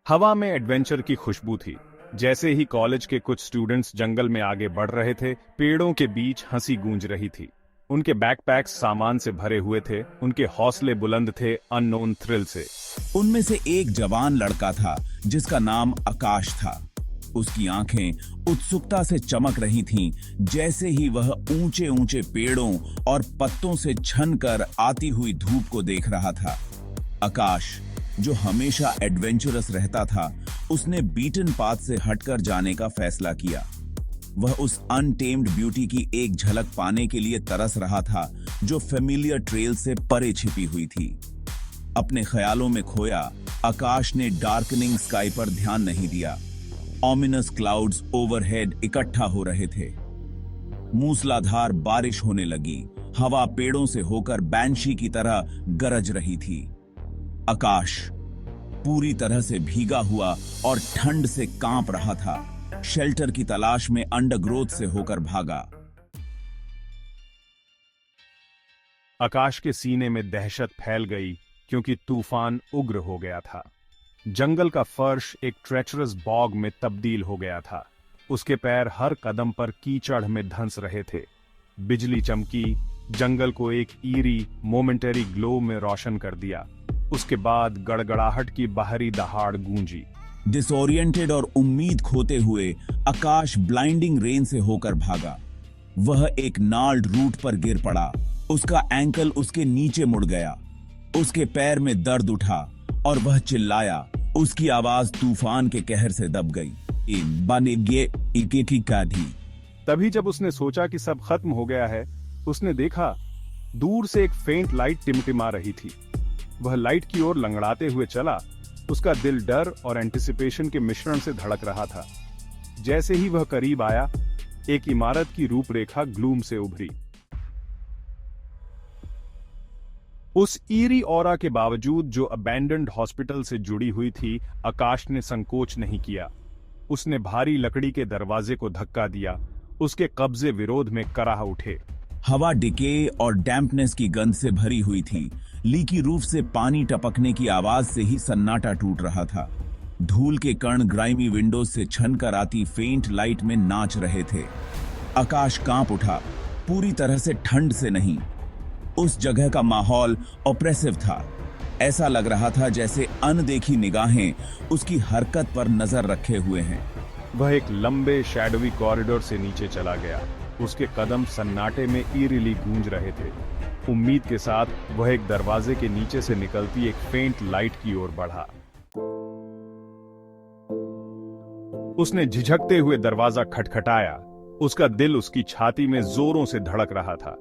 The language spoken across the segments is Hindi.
हवा में एडवेंचर की खुशबू थी। जैसे ही कॉलेज के कुछ स्टूडेंट्स जंगल में आगे बढ़ रहे थे, पेड़ों के बीच हंसी गूंज रही थी। उनके बैकपैक्स सामान से भरे हुए थे, उनके हौसले बुलंद थे अननोन थ्रिल से। उनमें से एक जवान लड़का था जिसका नाम आकाश था। उसकी आंखें उत्सुकता से चमक रही थीं, जैसे ही वह ऊंचे ऊंचे पेड़ों और पत्तों से छनकर आती हुई धूप को देख रहा था। आकाश, जो हमेशा एडवेंचरस रहता था, उसने बीटन पाथ से हटकर जाने का फैसला किया। वह उस अनटेम्ड ब्यूटी की एक झलक पाने के लिए तरस रहा था जो फेमिलियर ट्रेल से परे छिपी हुई थी। अपने ख्यालों में खोया, आकाश ने डार्कनिंग स्काई पर ध्यान नहीं दिया। ऑमिनस क्लाउड्स ओवरहेड इकट्ठा हो रहे थे। मूसलाधार बारिश होने लगी। हवा पेड़ों से होकर बैंशी की तरह गरज रही थी। आकाश पूरी तरह से भीगा हुआ और ठंड से कांप रहा था। शेल्टर की तलाश में अंडरग्रोथ से होकर भागा। आकाश के सीने में दहशत फैल गई क्योंकि तूफान उग्र हो गया था। जंगल का फर्श एक ट्रेचरस बॉग में तब्दील हो गया था। उसके पैर हर कदम पर कीचड़ में धंस रहे थे। बिजली चमकी, जंगल को एक ईरी मोमेंटरी ग्लो में रोशन कर दिया। उसके बाद गड़गड़ाहट की बाहरी दहाड़ गूंजी। डिसोरिएंटेड और उम्मीद खोते हुए आकाश ब्लाइंडिंग रेन से होकर भागा। वह एक नाल्ड रूट पर गिर पड़ा। उसका एंकल उसके नीचे मुड़ गया। उसके पैर में दर्द उठा और वह चिल्लाया। उसकी आवाज तूफान के कहर से दब गई। तभी जब उसने सोचा कि सब खत्म हो गया है, उसने देखा दूर से एक फेंट लाइट टिमटिमा रही थी। वह लाइट की ओर लंगड़ाते हुए चला। उसका दिल डर और एंटिसिपेशन के मिश्रण से धड़क रहा था। जैसे ही वह करीब आया, एक इमारत की रूपरेखा ग्लूम से उभरी। उस ईरी ऑरा के बावजूद जो अबैंडन्ड हॉस्पिटल से जुड़ी हुई थी, आकाश ने संकोच नहीं किया। उसने भारी लकड़ी के दरवाजे को धक्का दिया। उसके कब्जे विरोध में कराह उठे। हवा डिके और डैम्पनेस की गंध से भरी हुई थी। लीकी रूफ से पानी टपकने की आवाज से ही सन्नाटा टूट रहा था। धूल के कण ग्राइमी विंडोज से छनकर आती फेंट लाइट में नाच रहे थे। आकाश कांप उठा, पूरी तरह से ठंड से नहीं। उस जगह का माहौल ऑप्रेसिव था। ऐसा लग रहा था जैसे अनदेखी निगाहें उसकी हरकत पर नजर रखे हुए हैं। वह एक लंबे शैडोवी कॉरिडोर से नीचे चला गया। उसके कदम सन्नाटे में ईरिली गूंज रहे थे। उम्मीद के साथ वह एक दरवाजे के नीचे से निकलती एक फेंट लाइट की ओर बढ़ा। उसने झिझकते हुए दरवाजा खटखटाया। उसका दिल उसकी छाती में जोरों से धड़क रहा था।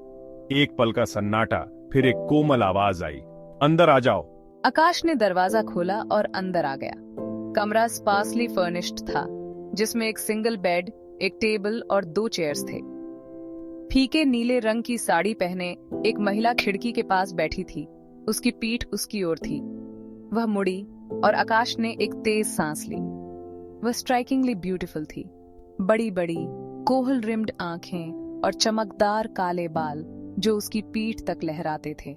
एक पल का सन्नाटा, फिर एक कोमल आवाज आई, अंदर आ जाओ। आकाश ने दरवाजा खोला और अंदर आ गया। कमरा स्पार्सली फर्निश्ड था, जिसमें एक सिंगल बेड, एक टेबल और 2 चेयर्स थे। फीके नीले रंग की साड़ी पहने एक महिला खिड़की के पास बैठी थी। उसकी पीठ उसकी ओर थी। वह मुड़ी और आकाश ने एक तेज सांस ली। वह स्ट्राइकिंगली ब्यूटीफुल थी। बड़ी बड़ी कोहल रिम्ड आंखें और चमकदार काले बाल जो उसकी पीठ तक लहराते थे।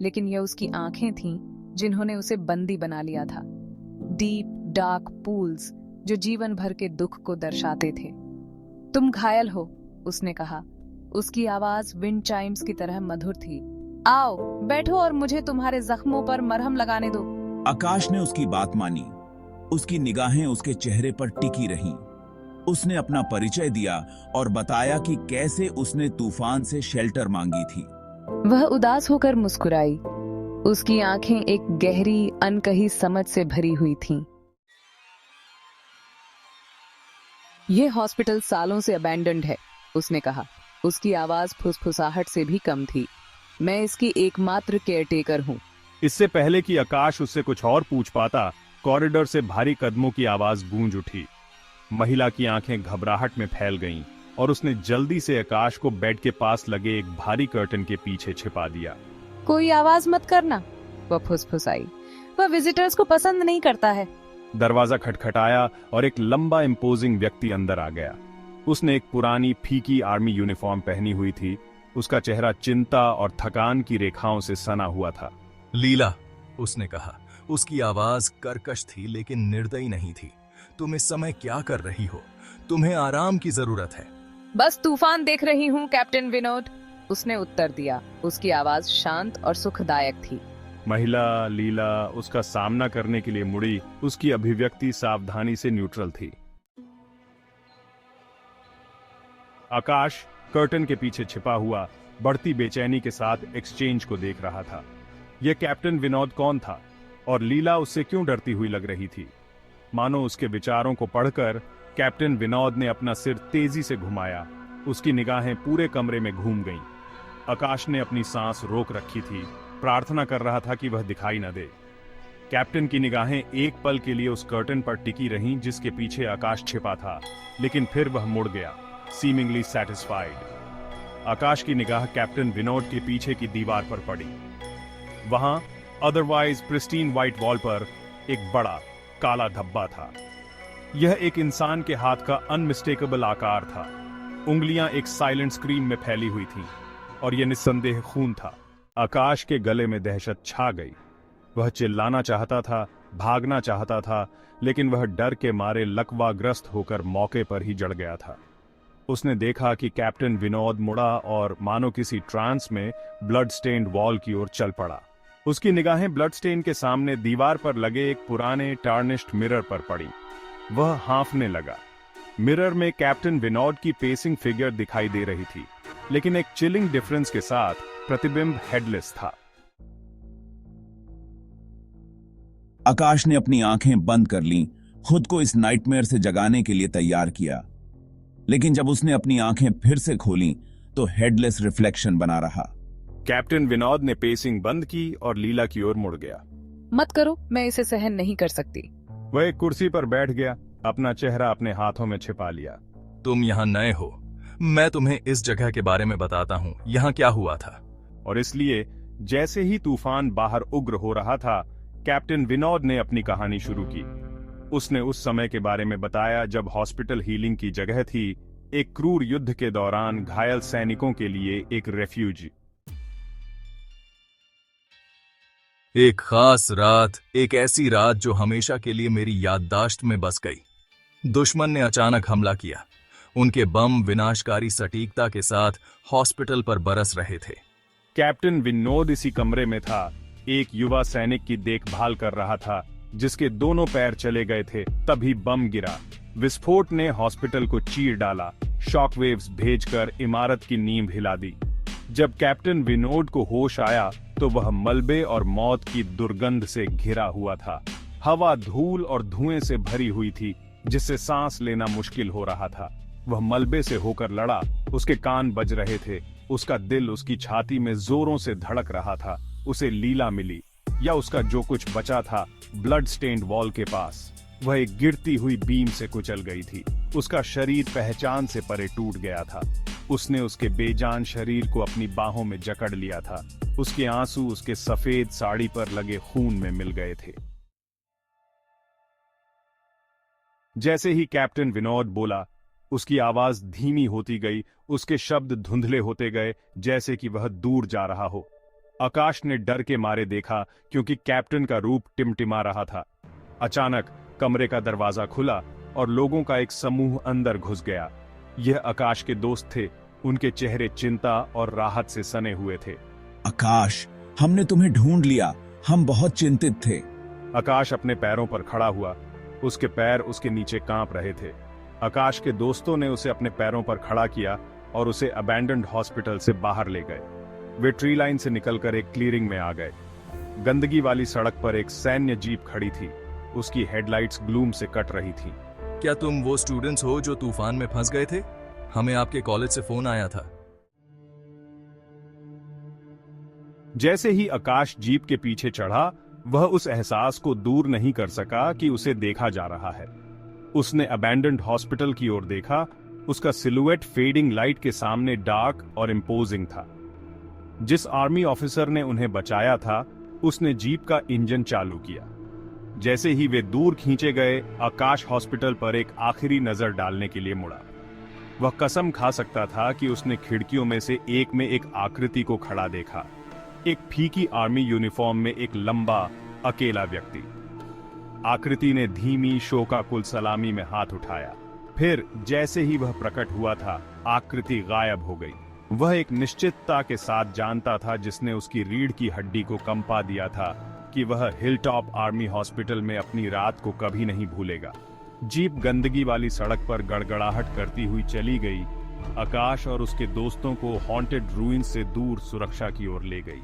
लेकिन यह उसकी आंखें थीं जिन्होंने उसे बंदी बना लिया था। डीप डार्क पूल्स जो जीवन भर के दुख को दर्शाते थे। तुम घायल हो, उसने कहा। उसकी आवाज विंड चाइम्स की तरह मधुर थी। आओ बैठो और मुझे तुम्हारे जख्मों पर मरहम लगाने दो। आकाश ने उसकी बात मानी। उसकी निगाहें उसके चेहरे पर टिकी रहीं। उसने अपना परिचय दिया और बताया कि कैसे उसने तूफान से शेल्टर मांगी थी। वह उदास होकर मुस्कुराई। उसकी आंखें एक गहरी अनकही समझ से भरी हुई थीं। यह हॉस्पिटल सालों से अबैंडन्ड है, उसने कहा। उसकी आवाज फुसफुसाहट से भी कम थी। मैं इसकी एकमात्र केयरटेकर हूँ। इससे पहले कि आकाश उससे कुछ और पूछ पाता, कॉरिडोर से भारी कदमों की आवाज गूंज उठी। महिला की आंखें घबराहट में फैल गईं और उसने जल्दी से आकाश को बेड के पास लगे एक भारी कर्टन के पीछे छिपा दिया। कोई आवाज मत करना, वह फुसफुसाई। वह विजिटर्स को पसंद नहीं करता है। दरवाजा खटखटाया और एक लंबा इम्पोजिंग व्यक्ति अंदर आ गया। उसने एक पुरानी फीकी आर्मी यूनिफॉर्म पहनी हुई थी। उसका चेहरा चिंता और थकान की रेखाओं से सना हुआ था। लीला, उसने कहा, उसकी आवाज कर्कश थी लेकिन निर्दयी नहीं थी। तुम इस समय क्या कर रही हो? तुम्हें आराम की जरूरत है। बस तूफान देख रही हूँ कैप्टन विनोद, उसने उत्तर दिया। उसकी आवाज शांत और सुखदायक थी। महिला लीला उसका सामना करने के लिए मुड़ी। उसकी अभिव्यक्ति सावधानी से न्यूट्रल थी। आकाश कर्टन के पीछे छिपा हुआ बढ़ती बेचैनी के साथ एक्सचेंज को देख रहा था। यह कैप्टन विनोद कौन था और लीला उससे क्यों डरती हुई लग रही थी? मानो उसके विचारों को पढ़कर कैप्टन विनोद ने अपना सिर तेजी से घुमाया। उसकी निगाहें पूरे कमरे में घूम गईं। आकाश ने अपनी सांस रोक रखी थी, प्रार्थना कर रहा था कि वह दिखाई न दे। कैप्टन की निगाहें एक पल के लिए उस कर्टन पर टिकी रहीं जिसके पीछे आकाश छिपा था, लेकिन फिर वह मुड़ गया, सीमिंगली सैटिस्फाइड। आकाश की निगाह कैप्टन विनोद के पीछे की दीवार पर पड़ी। वहां अदरवाइज प्रिस्टीन व्हाइट वॉल पर एक बड़ा काला धब्बा था। यह एक इंसान के हाथ का अनमिस्टेकेबल आकार था। उंगलियां एक साइलेंट स्क्रीन में फैली हुई थीं और यह निस्संदेह खून था। आकाश के गले में दहशत छा गई। वह चिल्लाना चाहता था, भागना चाहता था, लेकिन वह डर के मारे लकवाग्रस्त होकर मौके पर ही जड़ गया था। उसने देखा कि कैप्टन विनोद मुड़ा और मानो किसी ट्रांस में ब्लड स्टेन्ड वॉल की ओर चल पड़ा। उसकी निगाहें ब्लड स्टेन के सामने दीवार पर लगे एक पुराने टार्निश्ड मिरर पर पड़ी। वह हाँफने लगा। मिरर में कैप्टन विनोद की पेसिंग फिगर दिखाई दे रही थी, लेकिन एक चिलिंग डिफरेंस के साथ प्रतिबिंब हेडलेस था। आकाश ने अपनी आंखें बंद कर लीं, खुद को इस नाइटमेयर से जगाने के लिए तैयार किया। लेकिन जब उसने अपनी आंखें फिर से खोलीं, तो हेडलेस रिफ्लेक्शन बना रहा। कैप्टन विनोद ने पेसिंग बंद की और लीला की ओर मुड़ गया। मत करो, मैं इसे सहन नहीं कर सकती। वह एक कुर्सी पर बैठ गया, अपना चेहरा अपने हाथों में छिपा लिया। तुम यहाँ नए हो, मैं तुम्हें इस जगह के बारे में बताता हूँ, यहाँ क्या हुआ था। और इसलिए जैसे ही तूफान बाहर उग्र हो रहा था, कैप्टन विनोद ने अपनी कहानी शुरू की। उसने उस समय के बारे में बताया जब हॉस्पिटल हीलिंग की जगह थी, एक क्रूर युद्ध के दौरान घायल सैनिकों के लिए एक रेफ्यूजी। एक खास रात, एक ऐसी रात जो हमेशा के लिए मेरी याददाश्त में बस गई। दुश्मन ने अचानक हमला किया। उनके बम विनाशकारी सटीकता के साथ हॉस्पिटल पर बरस रहे थे। कैप्टन विनोद इसी कमरे में था, एक युवा सैनिक की देखभाल कर रहा था जिसके दोनों पैर चले गए थे। तभी बम गिरा। विस्फोट ने हॉस्पिटल को चीर डाला, शॉकवेव्स भेजकर इमारत की नींव हिला दी। जब कैप्टन विनोद को होश आया तो वह मलबे और मौत की दुर्गंध से घिरा हुआ था। हवा धूल और धुएं से भरी हुई थी, जिससे सांस लेना मुश्किल हो रहा था। वह मलबे से होकर लड़ा, उसके कान बज रहे थे, उसका दिल उसकी छाती में जोरों से धड़क रहा था। उसे लीला मिली, या उसका जो कुछ बचा था, ब्लड स्टेन्ड वॉल के पास। वह एक गिरती हुई बीम से कुचल गई थी। उसका शरीर पहचान से परे टूट गया था। उसने उसके बेजान शरीर को अपनी बाहों में जकड़ लिया था। उसके आंसू उसके सफेद साड़ी पर लगे खून में मिल गए थे। जैसे ही कैप्टन विनोद बोला, उसकी आवाज धीमी होती गई, उसके शब्द धुंधले होते गए, जैसे कि वह दूर जा रहा हो। आकाश ने डर के मारे देखा, क्योंकि कैप्टन का रूप टिमटिमा रहा था। अचानक कमरे का दरवाजा खुला और लोगों का एक समूह अंदर घुस गया। यह आकाश के दोस्त थे। उनके चेहरे चिंता और राहत से सने हुए थे। आकाश, हमने तुम्हें ढूंढ लिया, हम बहुत चिंतित थे। आकाश अपने पैरों पर खड़ा हुआ। उसके पैर उसके नीचे कांप रहे थे। आकाश के दोस्तों ने उसे अपने पैरों पर खड़ा किया और उसे अबैंडन्ड हॉस्पिटल से बाहर ले गए। वे ट्री लाइन से निकलकर एक क्लीयरिंग में आ गए। गंदगी वाली सड़क पर एक सैन्य जीप खड़ी थी। उसकी हेडलाइट्स ग्लूम से कट रही थी। क्या तुम वो स्टूडेंट्स हो जो तूफान में फंस गए थे? हमें आपके कॉलेज से फोन आया था। जैसे ही आकाश जीप के पीछे चढ़ा, वह उस एहसास को दूर नहीं कर सका कि उसे देखा जा रहा है। उसने अबैंडन्ड हॉस्पिटल की ओर देखा। उसका सिलुएट फेडिंग लाइट के सामने डार्क और इम्पोजिंग था। जिस आर्मी ऑफिसर ने उन्हें बचाया था, उसने जीप का इंजन चालू किया। जैसे ही वे दूर खींचे गए, आकाश हॉस्पिटल पर एक आखिरी नजर डालने के लिए मुड़ा। वह कसम खा सकता था कि उसने खिड़कियों में से एक में एक आकृति को खड़ा देखा। एक फीकी आर्मी यूनिफॉर्म में एक लंबा, अकेला व्यक्ति। आकृति ने धीमी शोकाकुल सलामी में हाथ उठाया। फिर जैसे ही वह प्रकट हुआ था, आकृति गायब हो गई। वह एक निश्चितता के साथ जानता था जिसने उसकी रीढ़ की हड्डी को कंपा दिया था कि वह हिलटॉप आर्मी हॉस्पिटल में अपनी रात को कभी नहीं भूलेगा। जीप गंदगी वाली सड़क पर गड़गड़ाहट करती हुई चली गई। आकाश और उसके दोस्तों को हॉन्टेड रूइन से दूर सुरक्षा की ओर ले गई।